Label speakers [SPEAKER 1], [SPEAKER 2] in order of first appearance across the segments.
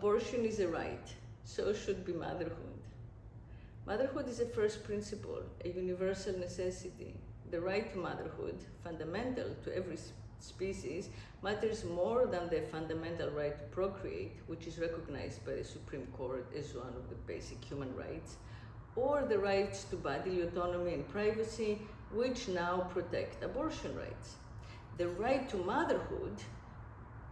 [SPEAKER 1] Abortion is a right, so should be motherhood. Motherhood is a first principle, a universal necessity. The right to motherhood, fundamental to every species, matters more than the fundamental right to procreate, which is recognized by the Supreme Court as one of the basic human rights, or the rights to bodily autonomy and privacy, which now protect abortion rights. The right to motherhood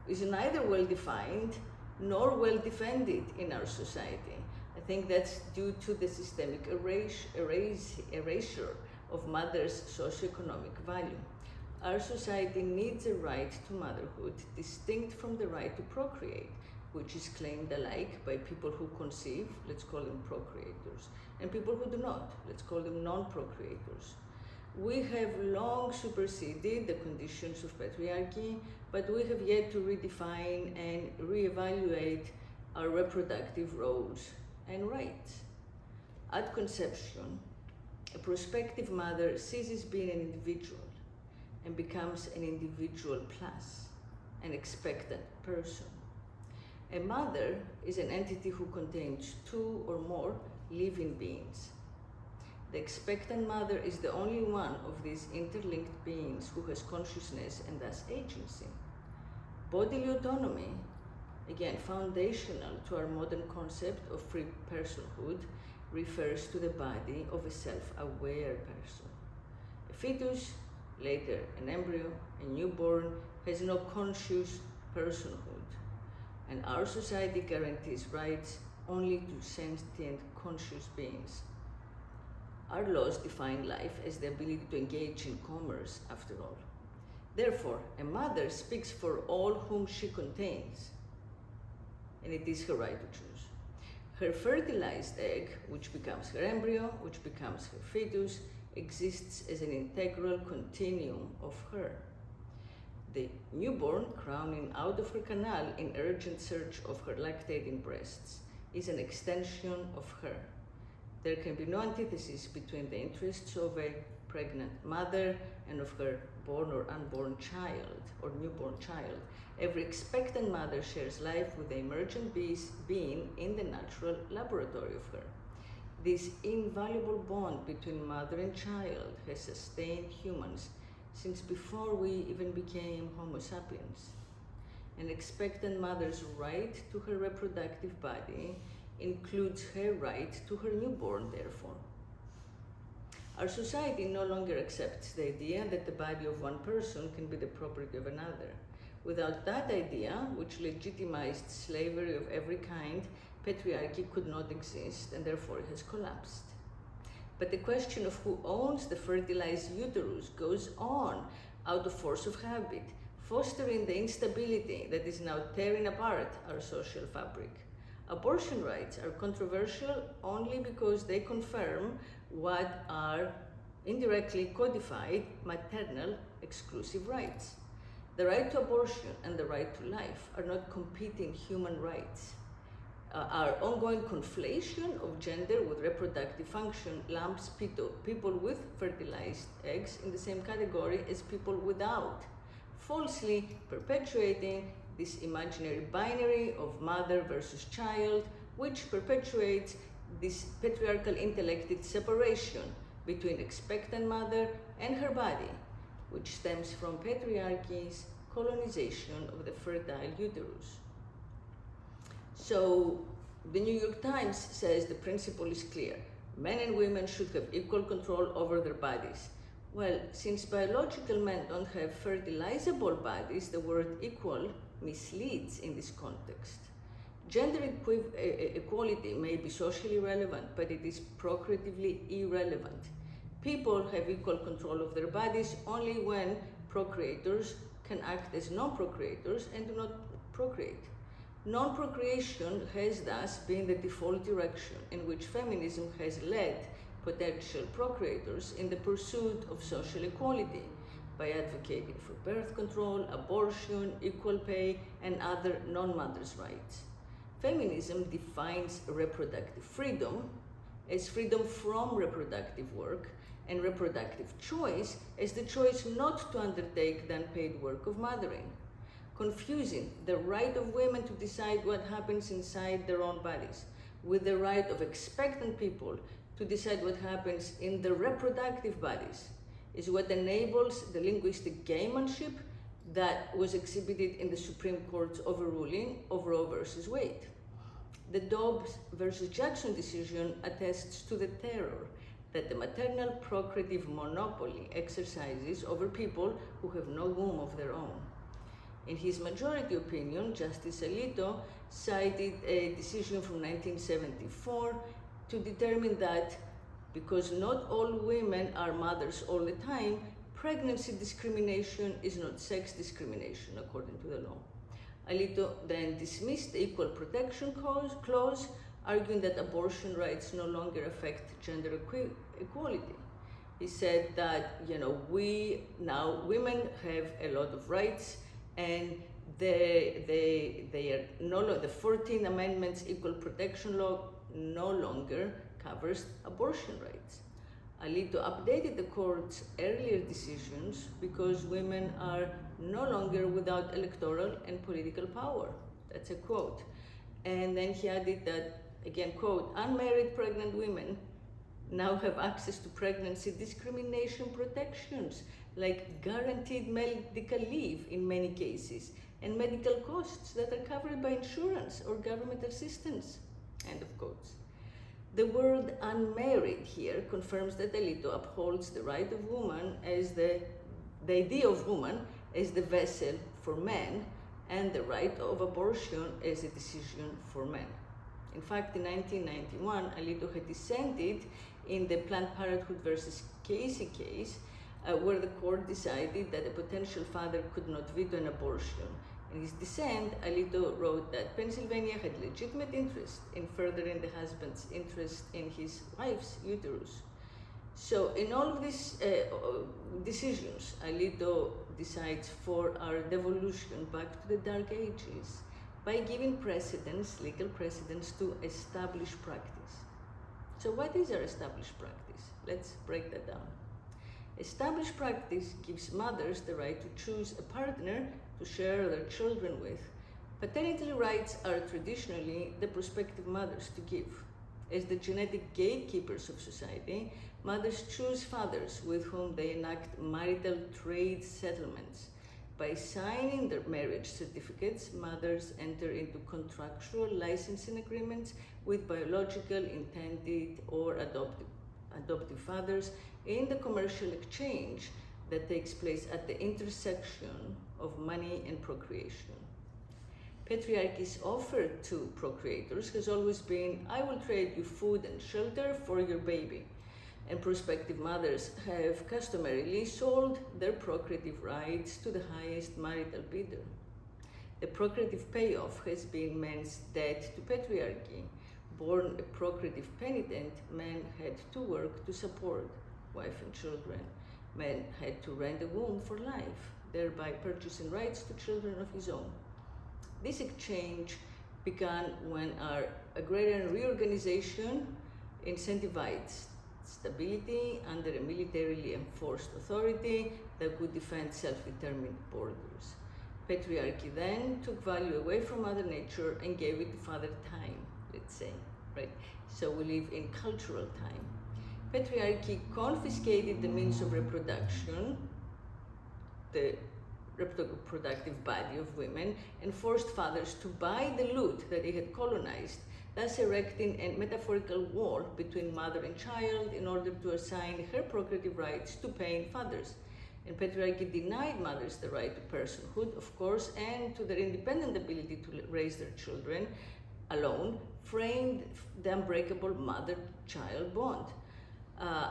[SPEAKER 1] is neither well defined nor well defended in our society. I think that's due to the systemic erasure of mother's socioeconomic value. Our society needs a right to motherhood distinct from the right to procreate, which is claimed alike by people who conceive, let's call them procreators, and people who do not, let's call them non-procreators. We have long superseded the conditions of patriarchy, but we have yet to redefine and reevaluate our reproductive roles and rights. At conception, a prospective mother ceases being an individual and becomes an individual plus, an expectant person. A mother is an entity who contains two or more living beings. The expectant mother is the only one of these interlinked beings who has consciousness and thus agency. Bodily autonomy, again foundational to our modern concept of free personhood, refers to the body of a self-aware person. A fetus, later an embryo, a newborn, has no conscious personhood, and our society guarantees rights only to sentient conscious beings. Our laws define life as the ability to engage in commerce, after all. Therefore, a mother speaks for all whom she contains, and it is her right to choose. Her fertilized egg, which becomes her embryo, which becomes her fetus, exists as an integral continuum of her. The newborn, crowning out of her canal in urgent search of her lactating breasts, is an extension of her. There can be no antithesis between the interests of a pregnant mother and of her born or unborn child or newborn child. Every expectant mother shares life with the emergent being in the natural laboratory of her. This invaluable bond between mother and child has sustained humans since before we even became Homo sapiens. An expectant mother's right to her reproductive body includes her right to her newborn, therefore. Our society no longer accepts the idea that the body of one person can be the property of another. Without that idea, which legitimized slavery of every kind, patriarchy could not exist and therefore it has collapsed. But the question of who owns the fertilized uterus goes on out of force of habit, fostering the instability that is now tearing apart our social fabric. Abortion rights are controversial only because they confirm what are indirectly codified maternal exclusive rights. The right to abortion and the right to life are not competing human rights. Our ongoing conflation of gender with reproductive function lumps people with fertilized eggs in the same category as people without, falsely perpetuating this imaginary binary of mother versus child, which perpetuates this patriarchal intellected separation between expectant mother and her body, which stems from patriarchy's colonization of the fertile uterus. So the New York Times says the principle is clear. Men and women should have equal control over their bodies. Well, since biological men don't have fertilizable bodies, the word equal misleads in this context. Gender equality may be socially relevant, but it is procreatively irrelevant. People have equal control of their bodies only when procreators can act as non-procreators and do not procreate. Non-procreation has thus been the default direction in which feminism has led potential procreators in the pursuit of social equality by advocating for birth control, abortion, equal pay, and other non-mothers' rights. Feminism defines reproductive freedom as freedom from reproductive work and reproductive choice as the choice not to undertake the unpaid work of mothering. confusing the right of women to decide what happens inside their own bodies with the right of expectant people to decide what happens in their reproductive bodies is what enables the linguistic gamemanship that was exhibited in the Supreme Court's overruling of Roe versus Wade. The Dobbs versus Jackson decision attests to the terror that the maternal procreative monopoly exercises over people who have no womb of their own. In his majority opinion, Justice Alito cited a decision from 1974 to determine that because not all women are mothers all the time, pregnancy discrimination is not sex discrimination according to the law. Alito then dismissed the Equal Protection Clause, arguing that abortion rights no longer affect gender equality. He said that, women have a lot of rights, and they are the 14th Amendment's Equal Protection Law no longer covers abortion rights. Alito updated the court's earlier decisions because women are no longer without electoral and political power. That's a quote. And then he added that, again, quote, unmarried pregnant women now have access to pregnancy discrimination protections like guaranteed medical leave in many cases and medical costs that are covered by insurance or government assistance, end of quotes. The word unmarried here confirms that Alito upholds the right of woman as the idea of woman as the vessel for men and the right of abortion as a decision for men. In fact, in 1991, Alito had dissented in the Planned Parenthood versus Casey case, where the court decided that a potential father could not veto an abortion. In his dissent, Alito wrote that Pennsylvania had legitimate interest in furthering the husband's interest in his wife's uterus. So in all of these decisions, Alito decides for our devolution back to the Dark Ages by giving legal precedence to established practice. So what is our established practice? Let's break that down. Established practice gives mothers the right to choose a partner to share their children with. Paternity rights are traditionally the prospective mothers to give. As the genetic gatekeepers of society, mothers choose fathers with whom they enact marital trade settlements. By signing their marriage certificates, mothers enter into contractual licensing agreements with biological, intended, or adoptive fathers in the commercial exchange that takes place at the intersection of money and procreation. Patriarchy's offer to procreators has always been, I will trade you food and shelter for your baby. And prospective mothers have customarily sold their procreative rights to the highest marital bidder. The procreative payoff has been men's debt to patriarchy. Born a procreative penitent, men had to work to support wife and children. Men had to rent a womb for life, thereby purchasing rights to children of his own. This exchange began when our agrarian reorganization incentivized stability under a militarily enforced authority that would defend self-determined borders. Patriarchy then took value away from Mother Nature and gave it to Father Time, let's say, right? So we live in cultural time. Patriarchy confiscated the means of reproduction, the reproductive body of women, and forced fathers to buy the loot that they had colonized, thus erecting a metaphorical wall between mother and child in order to assign her procreative rights to paying fathers. And patriarchy denied mothers the right to personhood, of course, and to their independent ability to raise their children alone, framed the unbreakable mother-child bond.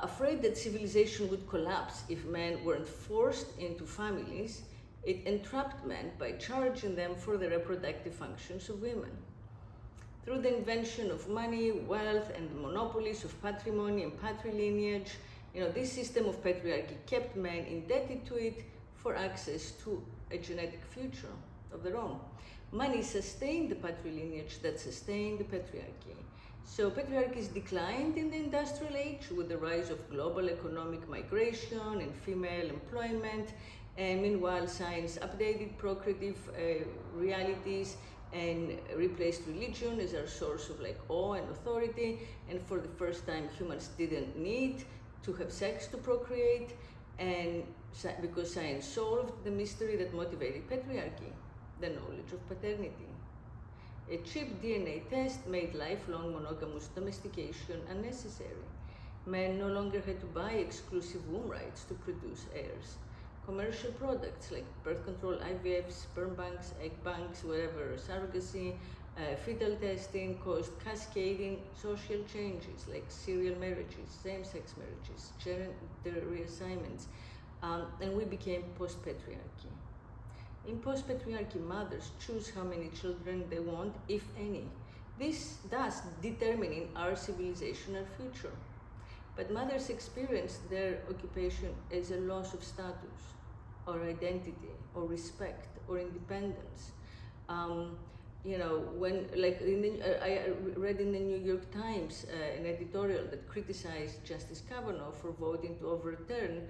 [SPEAKER 1] Afraid that civilization would collapse if men weren't forced into families, it entrapped men by charging them for the reproductive functions of women. Through the invention of money, wealth, and the monopolies of patrimony and patrilineage, this system of patriarchy kept men indebted to it for access to a genetic future of their own. Money sustained the patrilineage that sustained the patriarchy. So patriarchies declined in the industrial age with the rise of global economic migration and female employment, And meanwhile, science updated procreative realities and replaced religion as our source of like awe and authority. And for the first time, humans didn't need to have sex to procreate, and because science solved the mystery that motivated patriarchy, the knowledge of paternity. A cheap DNA test made lifelong monogamous domestication unnecessary. Men no longer had to buy exclusive womb rights to produce heirs. Commercial products like birth control, IVF, sperm banks, egg banks, whatever, surrogacy, fetal testing caused cascading social changes like serial marriages, same-sex marriages, gender reassignments, and we became post-patriarchy. In post-patriarchy, mothers choose how many children they want, if any. This thus determining our civilizational future. But mothers experience their occupation as a loss of status, or identity, or respect, or independence. When I read in the New York Times an editorial that criticized Justice Kavanaugh for voting to overturn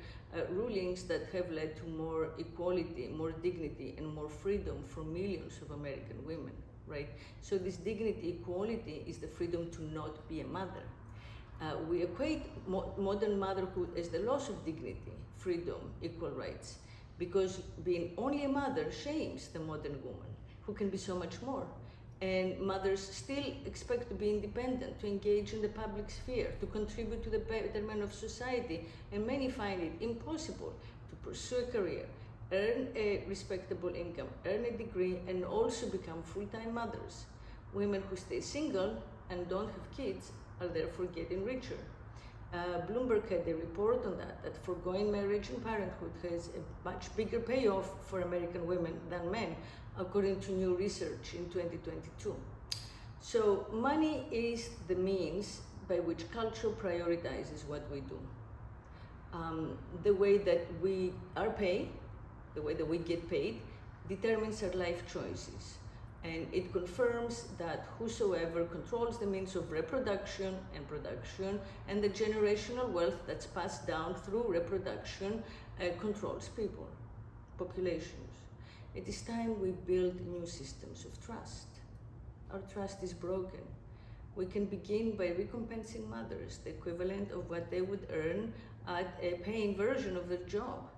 [SPEAKER 1] rulings that have led to more equality, more dignity, and more freedom for millions of American women, right? So this dignity, equality is the freedom to not be a mother. We equate modern motherhood as the loss of dignity, freedom, equal rights, because being only a mother shames the modern woman, who can be so much more. And mothers still expect to be independent, to engage in the public sphere, to contribute to the betterment of society, and many find it impossible to pursue a career, earn a respectable income, earn a degree, and also become full-time mothers. Women who stay single and don't have kids are therefore getting richer. Bloomberg had a report on that foregoing marriage and parenthood has a much bigger payoff for American women than men, according to new research in 2022. So money is the means by which culture prioritizes what we do. The way that we are paid, the way that we get paid, determines our life choices. And it confirms that whosoever controls the means of reproduction and production and the generational wealth that's passed down through reproduction controls people, populations. It is time we build new systems of trust. Our trust is broken. We can begin by recompensing mothers, the equivalent of what they would earn at a paying version of their job.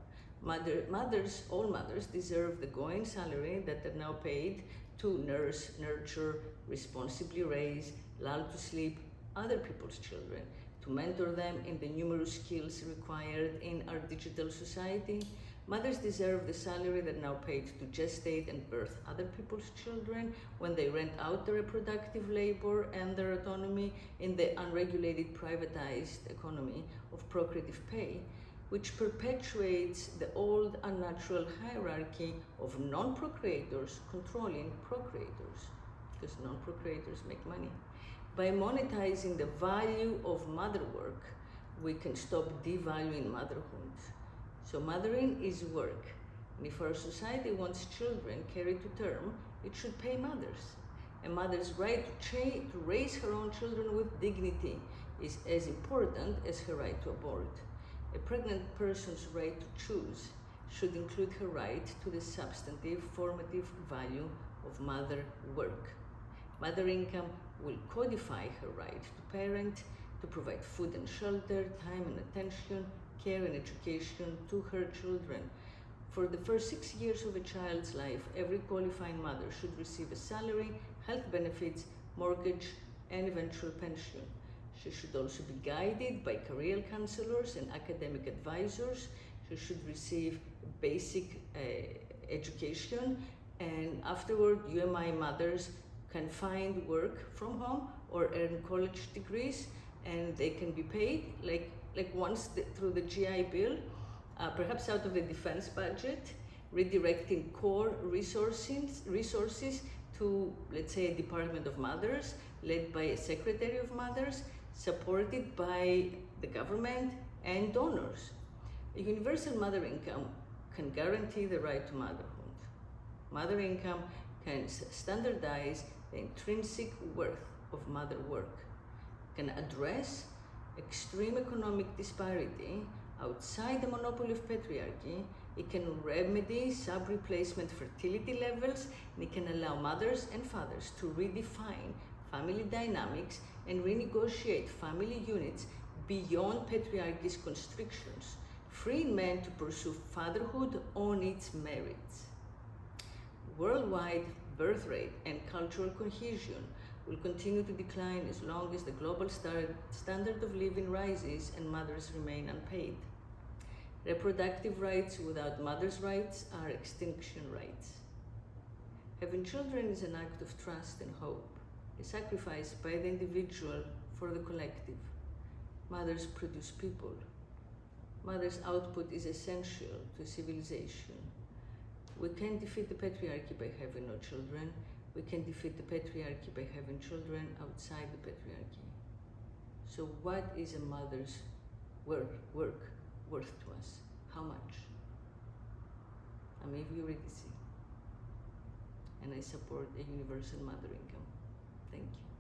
[SPEAKER 1] All mothers deserve the going salary that they're now paid to nurse, nurture, responsibly raise, lull to sleep other people's children, to mentor them in the numerous skills required in our digital society. Mothers deserve the salary that now paid to gestate and birth other people's children when they rent out their reproductive labor and their autonomy in the unregulated, privatized economy of procreative pay, which perpetuates the old unnatural hierarchy of non-procreators controlling procreators, because non-procreators make money. By monetizing the value of mother work, we can stop devaluing motherhood. So mothering is work, and if our society wants children carried to term, it should pay mothers. A mother's right to raise her own children with dignity is as important as her right to abort. A pregnant person's right to choose should include her right to the substantive, formative value of mother work. Mother income will codify her right to parent, to provide food and shelter, time and attention, care and education to her children. For the first 6 years of a child's life, every qualifying mother should receive a salary, health benefits, mortgage, and eventual pension. She should also be guided by career counselors and academic advisors. She should receive basic education, and afterward, UMI mothers can find work from home or earn college degrees, and they can be paid like once through the GI Bill, perhaps out of the defense budget, redirecting core resources to, let's say, a Department of Mothers, led by a Secretary of Mothers, supported by the government and donors. A universal mother income can guarantee the right to motherhood. Mother income can standardize the intrinsic worth of mother work, can address extreme economic disparity outside the monopoly of patriarchy, It can remedy sub-replacement fertility levels, and it can allow mothers and fathers to redefine family dynamics and renegotiate family units beyond patriarchy's constrictions, freeing men to pursue fatherhood on its merits. Worldwide birth rate and cultural cohesion will continue to decline as long as the global standard of living rises and mothers remain unpaid. Reproductive rights without mothers' rights are extinction rights. Having children is an act of trust and hope, a sacrifice by the individual for the collective. Mothers produce people. Mother's output is essential to civilization. We can defeat the patriarchy by having no children. We can defeat the patriarchy by having children outside the patriarchy. So what is a mother's work worth to us? How much? I'm Eurydice, and I support a universal mother income. Thank you.